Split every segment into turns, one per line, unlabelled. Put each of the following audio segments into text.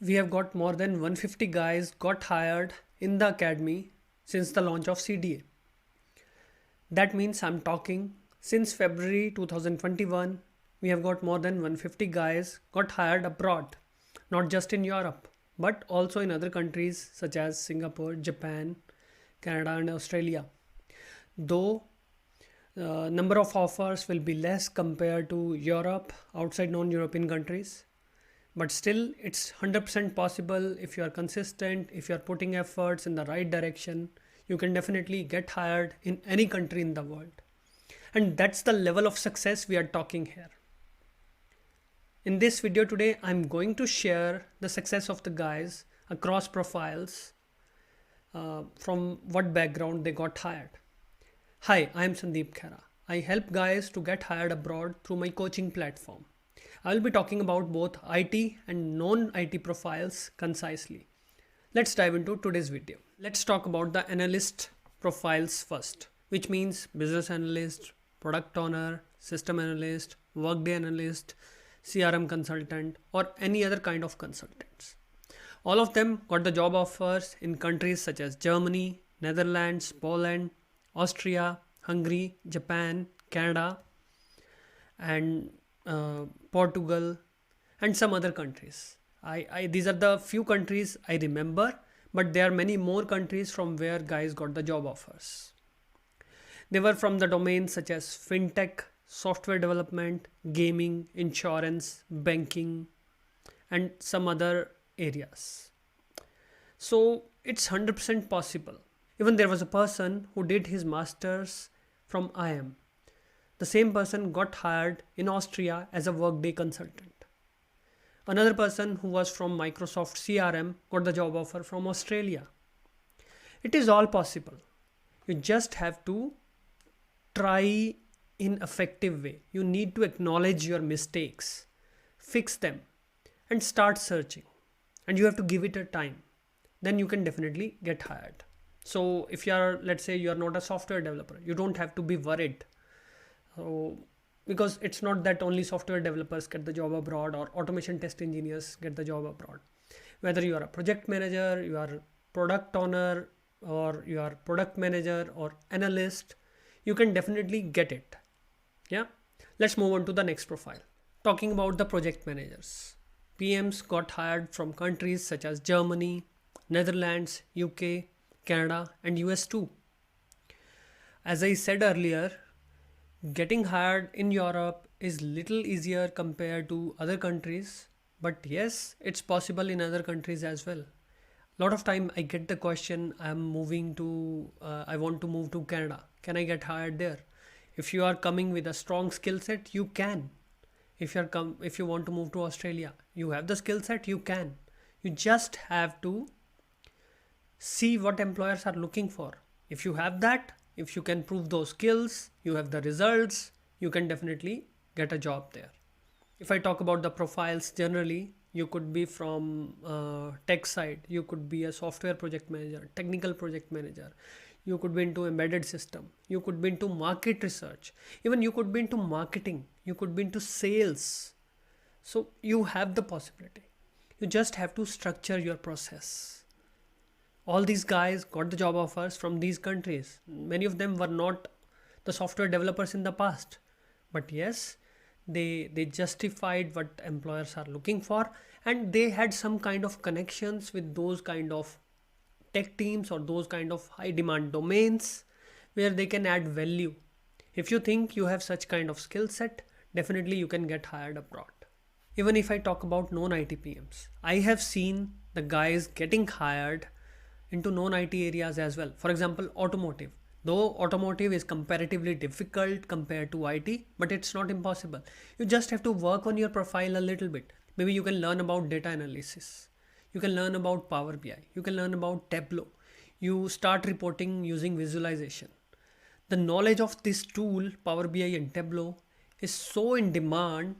We have got more than 150 guys got hired in the academy since the launch of CDA. That means I'm talking since February 2021, we have got more than 150 guys got hired abroad, not just in Europe, but also in other countries such as Singapore, Japan, Canada and Australia. Though number of offers will be less compared to Europe, outside non-European countries, but still it's 100% possible. If you are consistent, if you are putting efforts in the right direction, you can definitely get hired in any country in the world. And that's the level of success we are talking here. In this video today, I'm going to share the success of the guys across profiles, from what background they got hired. Hi, I'm Sandeep Khaira. I help guys to get hired abroad through my coaching platform. I will be talking about both IT and non-IT profiles concisely. Let's dive into today's video. Let's talk about the analyst profiles first, which means business analyst, product owner, system analyst, workday analyst, CRM consultant, or any other kind of consultants. All of them got the job offers in countries such as Germany, Netherlands, Poland, Austria, Hungary, Japan, Canada, and Portugal, and some other countries. These are the few countries I remember, but there are many more countries from where guys got the job offers. They were from the domains such as fintech, software development, gaming, insurance, banking, and some other areas. So it's 100% possible. Even there was a person who did his masters from IM. The same person got hired in Austria as a workday consultant. Another person who was from Microsoft CRM got the job offer from Australia. It is all possible. You just have to try in effective way. You need to acknowledge your mistakes, fix them, and start searching. And you have to give it a time. Then you can definitely get hired. So if you are, let's say you are not a software developer, you don't have to be worried. Because it's not that only software developers get the job abroad or automation test engineers get the job abroad. Whether you are a project manager, you are product owner, or you are product manager or analyst, you can definitely get it. Yeah. Let's move on to the next profile. Talking about the project managers. PMs got hired from countries such as Germany, Netherlands, UK, Canada, and US too. As I said earlier, getting hired in Europe is little easier compared to other countries, but yes, it's possible in other countries as well. A lot of time I get the question, I want to move to Canada. Can I get hired there? If you are coming with a strong skill set, you can. If you want to move to Australia, you have the skill set, you can. You just have to see what employers are looking for. If you have that, if you can prove those skills, you have the results, you can definitely get a job there. If I talk about the profiles generally, you could be from tech side, you could be a software project manager, technical project manager, you could be into embedded system, you could be into market research, even you could be into marketing, you could be into sales. So you have the possibility. You just have to structure your process. All these guys got the job offers from these countries. Many of them were not the software developers in the past, but yes, they justified what employers are looking for, and they had some kind of connections with those kind of tech teams or those kind of high demand domains where they can add value. If you think you have such kind of skill set, definitely you can get hired abroad. Even if I talk about non-IT PMs, I have seen the guys getting hired into non-IT areas as well. For example, automotive. Though automotive is comparatively difficult compared to IT, but it's not impossible. You just have to work on your profile a little bit. Maybe you can learn about data analysis. You can learn about Power BI. You can learn about Tableau. You start reporting using visualization. The knowledge of this tool, Power BI and Tableau, is so in demand.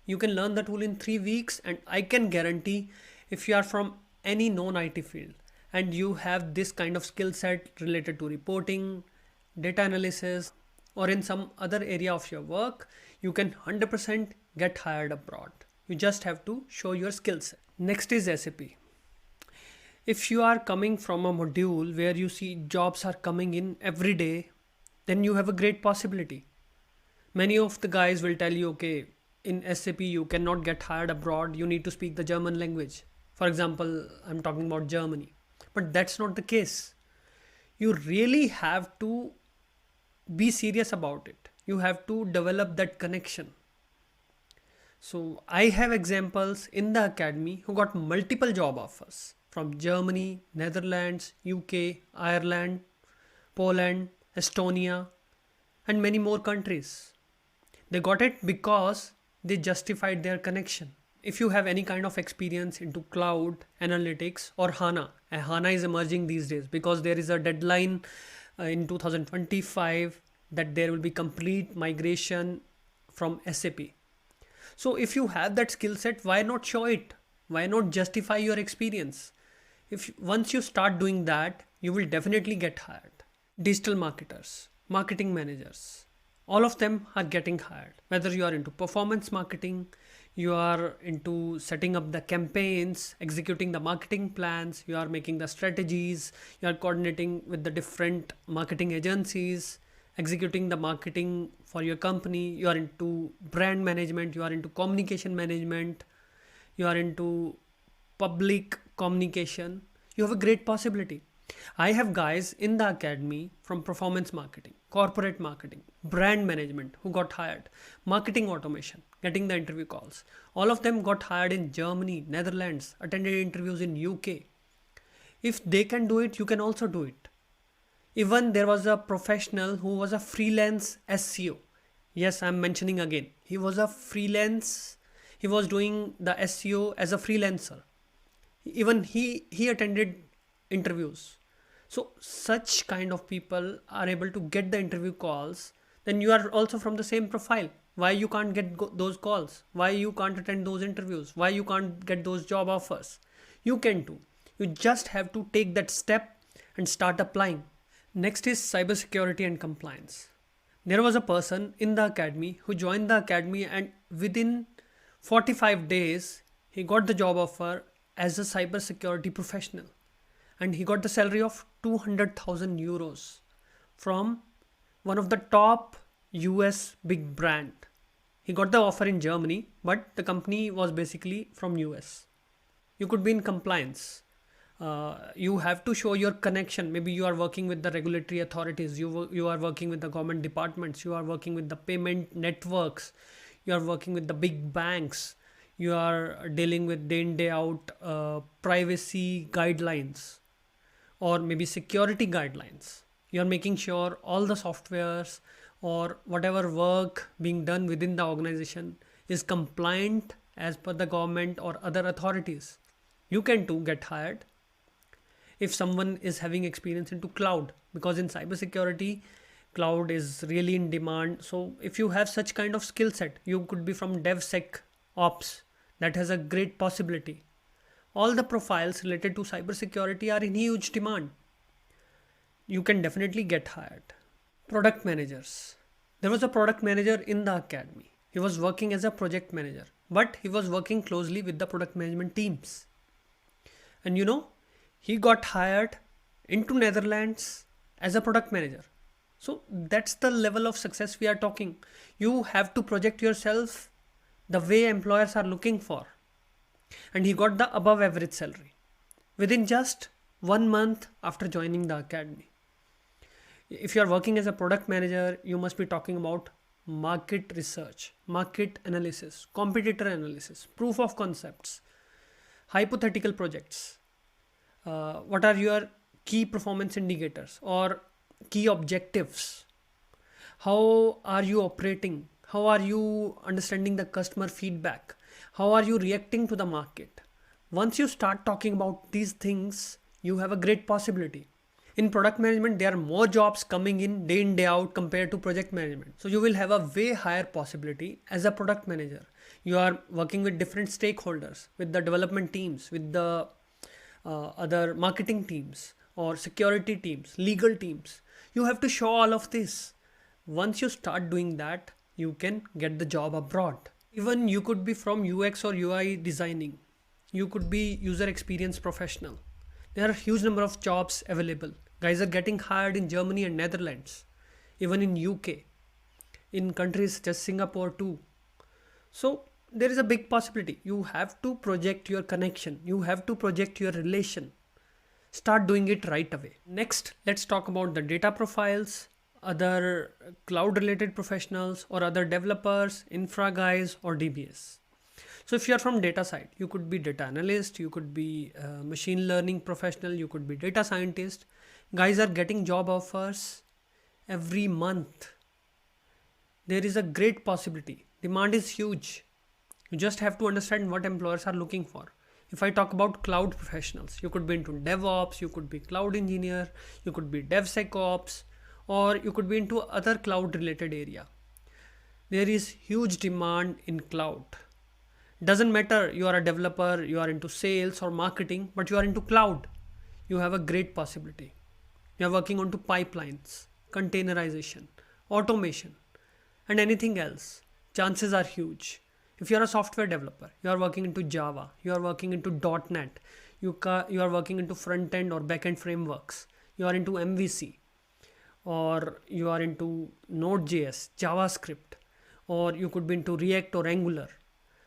You can learn the tool in 3 weeks, and I can guarantee if you are from any non-IT field, and you have this kind of skill set related to reporting, data analysis, or in some other area of your work, you can 100% get hired abroad. You just have to show your skill set. Next is SAP. If you are coming from a module where you see jobs are coming in every day, then you have a great possibility. Many of the guys will tell you, okay, in SAP you cannot get hired abroad, you need to speak the German language. For example, I'm talking about Germany. But that's not the case. You really have to be serious about it. You have to develop that connection. So I have examples in the academy who got multiple job offers from Germany, Netherlands, UK, Ireland, Poland, Estonia, and many more countries. They got it because they justified their connection. If you have any kind of experience into cloud, analytics, or HANA, and HANA is emerging these days because there is a deadline in 2025 that there will be complete migration from SAP. So if you have that skill set, why not show it? Why not justify your experience? If once you start doing that, you will definitely get hired. Digital marketers, marketing managers, all of them are getting hired. Whether you are into performance marketing, you are into setting up the campaigns, executing the marketing plans, you are making the strategies, you are coordinating with the different marketing agencies, executing the marketing for your company, you are into brand management, you are into communication management, you are into public communication, you have a great possibility. I have guys in the academy from performance marketing, corporate marketing, brand management who got hired, marketing automation, getting the interview calls. All of them got hired in Germany, Netherlands, attended interviews in UK. If they can do it, you can also do it. Even there was a professional who was a freelance SEO. Yes, I'm mentioning again. He was a freelance. He was doing the SEO as a freelancer. Even he attended interviews. So such kind of people are able to get the interview calls. Then you are also from the same profile. Why you can't get those calls? Why you can't attend those interviews? Why you can't get those job offers? You can too. You just have to take that step and start applying. Next is cybersecurity and compliance. There was a person in the academy who joined the academy, and within 45 days he got the job offer as a cybersecurity professional, and he got the salary of 200,000 euros from one of the top US big brand. He got the offer in Germany, but the company was basically from US. You could be in compliance. You have to show your connection. Maybe you are working with the regulatory authorities, you are working with the government departments, you are working with the payment networks, you are working with the big banks, you are dealing with day in day out privacy guidelines or maybe security guidelines. You are making sure all the softwares or whatever work being done within the organization is compliant as per the government or other authorities. You can too get hired if someone is having experience into cloud, because in cybersecurity cloud is really in demand. So if you have such kind of skill set, you could be from DevSec ops, that has a great possibility. All the profiles related to cybersecurity are in huge demand. You can definitely get hired. Product managers. There was a product manager in the academy. He was working as a project manager, but he was working closely with the product management teams. And he got hired into Netherlands as a product manager. So that's the level of success we are talking. You have to project yourself the way employers are looking for. And he got the above average salary within just 1 month after joining the academy. If you are working as a product manager, you must be talking about market research, market analysis, competitor analysis, proof of concepts, hypothetical projects. What are your key performance indicators or key objectives? How are you operating? How are you understanding the customer feedback? How are you reacting to the market? Once you start talking about these things, you have a great possibility. In product management, there are more jobs coming in day out compared to project management. So you will have a way higher possibility as a product manager. You are working with different stakeholders, with the development teams, with the other marketing teams or security teams, legal teams. You have to show all of this. Once you start doing that, you can get the job abroad. Even you could be from UX or UI designing. You could be user experience professional. There are a huge number of jobs available. Guys are getting hired in Germany and Netherlands, even in UK, in countries such as Singapore too. So there is a big possibility. You have to project your connection, you have to project your relation. Start doing it right away. Next, let's talk about the data profiles, other cloud related professionals, or other developers, infra guys, or DBS. So if you are from data side, you could be data analyst, you could be a machine learning professional, you could be data scientist. Guys are getting job offers every month. There is a great possibility. Demand is huge. You just have to understand what employers are looking for. If I talk about cloud professionals, you could be into DevOps, you could be cloud engineer, you could be DevSecOps, or you could be into other cloud related area. There is huge demand in cloud. Doesn't matter you are a developer, you are into sales or marketing, but you are into cloud. You have a great possibility. You are working onto pipelines, containerization, automation, and anything else. Chances are huge. If you are a software developer, you are working into Java, you are working into .NET, you are working into front end or back end frameworks, you are into MVC, or you are into Node.js, JavaScript, or you could be into React or Angular.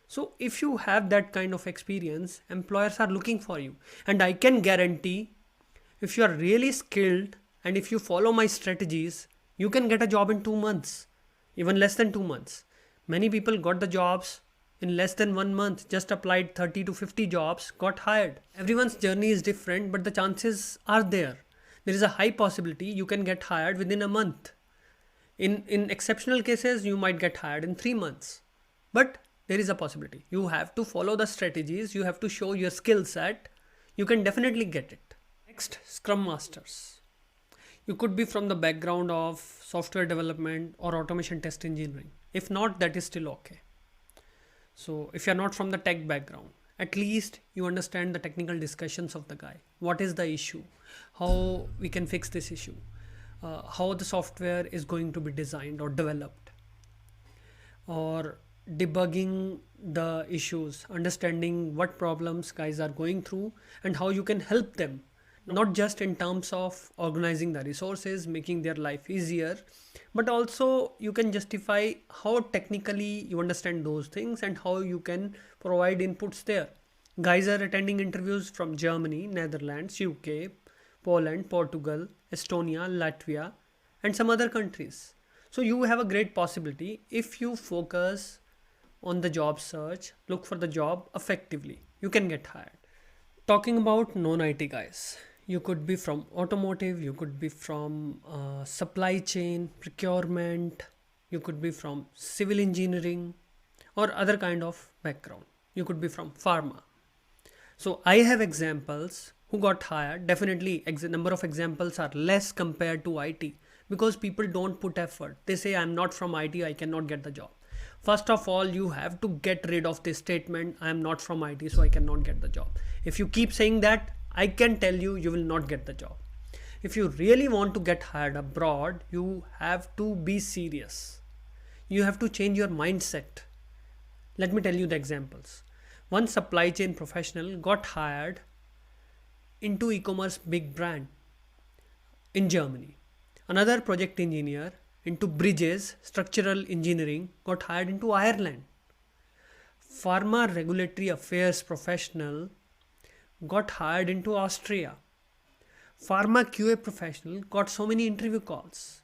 So if you have that kind of experience, employers are looking for you. And I can guarantee, if you are really skilled and if you follow my strategies, you can get a job in 2 months, even less than 2 months. Many people got the jobs in less than 1 month, just applied 30 to 50 jobs, got hired. Everyone's journey is different, but the chances are there. There is a high possibility you can get hired within a month. In exceptional cases, you might get hired in 3 months. But there is a possibility. You have to follow the strategies, you have to show your skill set. You can definitely get it. Next, Scrum Masters. You could be from the background of software development or automation test engineering. If not, that is still okay. So if you're not from the tech background, at least you understand the technical discussions of the guy. What is the issue? How we can fix this issue? How the software is going to be designed or developed? Or debugging the issues, understanding what problems guys are going through and how you can help them. Not just in terms of organizing the resources, making their life easier, but also you can justify how technically you understand those things and how you can provide inputs there. Guys are attending interviews from Germany, Netherlands, UK, Poland, Portugal, Estonia, Latvia, and some other countries. So you have a great possibility if you focus on the job search, look for the job effectively, you can get hired. Talking about non-IT guys, you could be from automotive, you could be from supply chain, procurement, you could be from civil engineering or other kind of background. You could be from pharma. So I have examples who got hired. Definitely number of examples are less compared to IT because people don't put effort. They say I'm not from IT, I cannot get the job. First of all, you have to get rid of this statement, I am not from IT, so I cannot get the job. If you keep saying that, I can tell you, you will not get the job. If you really want to get hired abroad, you have to be serious. You have to change your mindset. Let me tell you the examples. One supply chain professional got hired into e-commerce big brand in Germany. Another project engineer into bridges, structural engineering, got hired into Ireland. Pharma regulatory affairs professional got hired into Austria. Pharma QA professional got so many interview calls.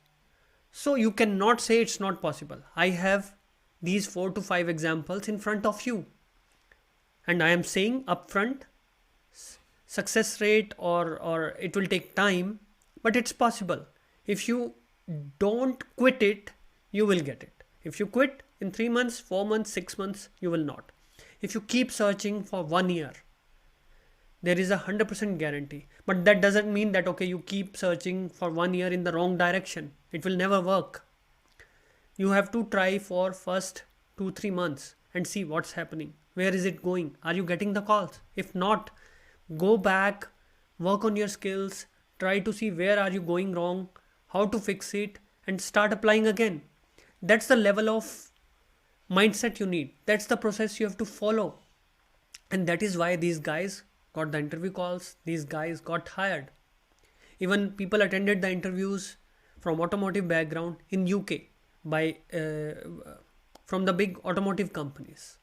So you cannot say it's not possible. I have these 4 to 5 examples in front of you. And I am saying upfront, success rate or it will take time, but it's possible. If you don't quit it, you will get it. If you quit in 3 months, 4 months, 6 months, you will not. If you keep searching for 1 year, there is a 100% guarantee. But that doesn't mean that, okay, you keep searching for 1 year in the wrong direction. It will never work. You have to try for first 2-3 months and see what's happening. Where is it going? Are you getting the calls? If not, go back, work on your skills, try to see where are you going wrong, how to fix it, and start applying again. That's the level of mindset you need. That's the process you have to follow. And that is why these guys got the interview calls, these guys got hired. Even people attended the interviews from automotive background in UK by from the big automotive companies.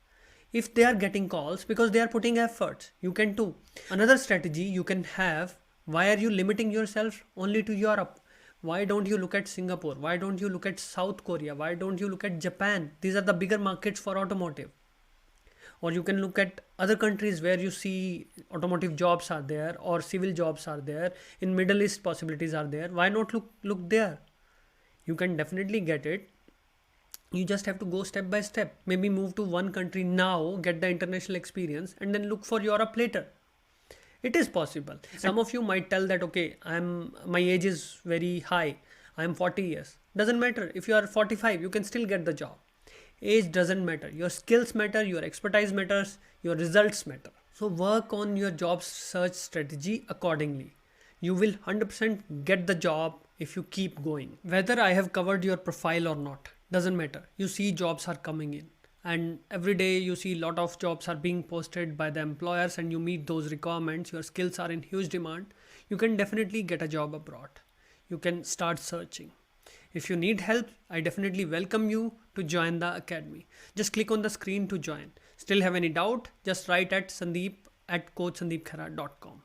If they are getting calls because they are putting efforts, you can too. Another strategy you can have, why are you limiting yourself only to Europe? Why don't you look at Singapore? Why don't you look at South Korea? Why don't you look at Japan? These are the bigger markets for automotive. Or you can look at other countries where you see automotive jobs are there or civil jobs are there. In Middle East possibilities are there. Why not look there? You can definitely get it. You just have to go step by step. Maybe move to one country now, get the international experience, and then look for Europe later. It is possible. Some of you might tell that, okay, my age is very high. I'm 40 years. Doesn't matter. If you are 45, you can still get the job. Age doesn't matter. Your skills matter, your expertise matters, your results matter. So work on your job search strategy accordingly. You will 100% get the job if you keep going. Whether I have covered your profile or not, doesn't matter. You see jobs are coming in. And every day you see a lot of jobs are being posted by the employers and you meet those requirements. Your skills are in huge demand. You can definitely get a job abroad. You can start searching. If you need help, I definitely welcome you to join the academy. Just click on the screen to join. Still have any doubt? Just write at Sandeep@coachsandeepkhaira.com.